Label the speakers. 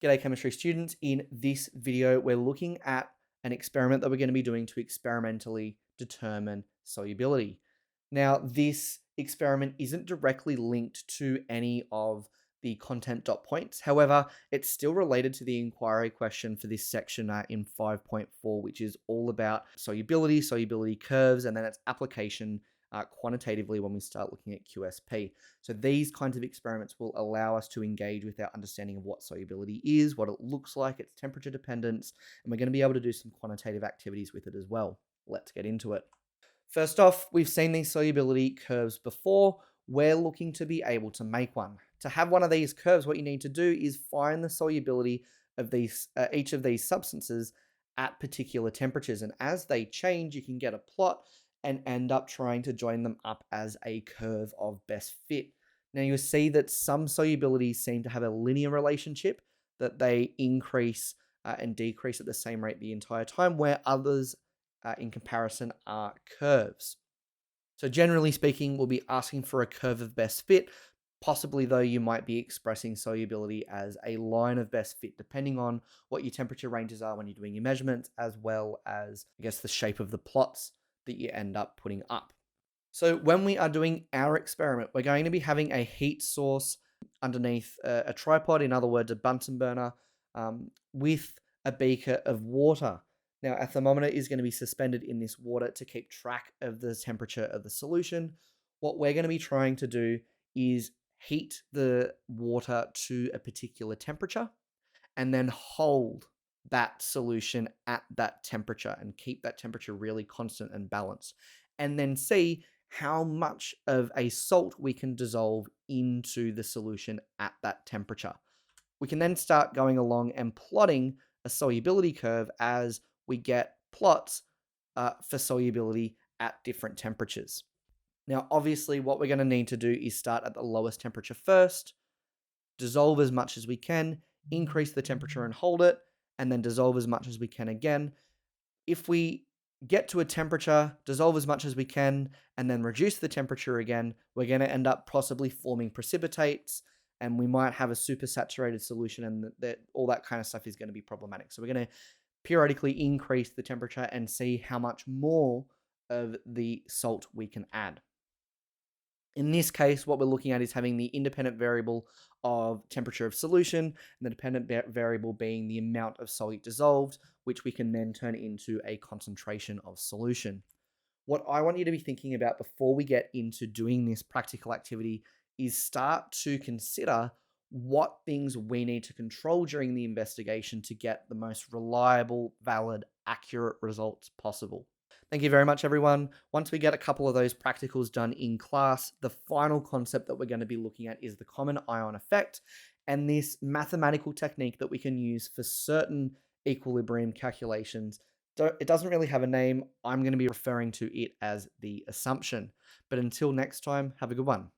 Speaker 1: G'day chemistry students. In this video, we're looking at an experiment that we're going to be doing to experimentally determine solubility. Now, this experiment isn't directly linked to any of the content dot points. However, it's still related to the inquiry question for this section in 5.4, which is all about solubility, solubility curves, and then its application quantitatively when we start looking at QSP. So these kinds of experiments will allow us to engage with our understanding of what solubility is, what it looks like, its temperature dependence, and we're going to be able to do some quantitative activities with it as well. Let's get into it. First off, we've seen these solubility curves before. We're looking to be able to make one. To have one of these curves, what you need to do is find the solubility of each of these substances at particular temperatures. And as they change, you can get a plot and end up trying to join them up as a curve of best fit. Now you'll see that some solubilities seem to have a linear relationship, that they increase and decrease at the same rate the entire time, where others in comparison are curves. So generally speaking, we'll be asking for a curve of best fit. Possibly though, you might be expressing solubility as a line of best fit, depending on what your temperature ranges are when you're doing your measurements, as well as, I guess, the shape of the plots that you end up putting up. So when we are doing our experiment, we're going to be having a heat source underneath a tripod, in other words, a Bunsen burner, with a beaker of water. Now, a thermometer is going to be suspended in this water to keep track of the temperature of the solution. What we're going to be trying to do is heat the water to a particular temperature and then hold that solution at that temperature and keep that temperature really constant and balanced. And then see how much of a salt we can dissolve into the solution at that temperature. We can then start going along and plotting a solubility curve as we get plots for solubility at different temperatures. Now, obviously, what we're going to need to do is start at the lowest temperature first, dissolve as much as we can, increase the temperature and hold it, and then dissolve as much as we can again. If we get to a temperature, dissolve as much as we can, and then reduce the temperature again, we're going to end up possibly forming precipitates, and we might have a supersaturated solution, and all that kind of stuff is going to be problematic. So we're going to periodically increase the temperature and see how much more of the salt we can add. In this case, what we're looking at is having the independent variable of temperature of solution, and the dependent variable being the amount of solute dissolved, which we can then turn into a concentration of solution. What I want you to be thinking about before we get into doing this practical activity is start to consider what things we need to control during the investigation to get the most reliable, valid, accurate results possible. Thank you very much, everyone. Once we get a couple of those practicals done in class, the final concept that we're going to be looking at is the common ion effect, and this mathematical technique that we can use for certain equilibrium calculations. It doesn't really have a name. I'm going to be referring to it as the assumption. But until next time, have a good one.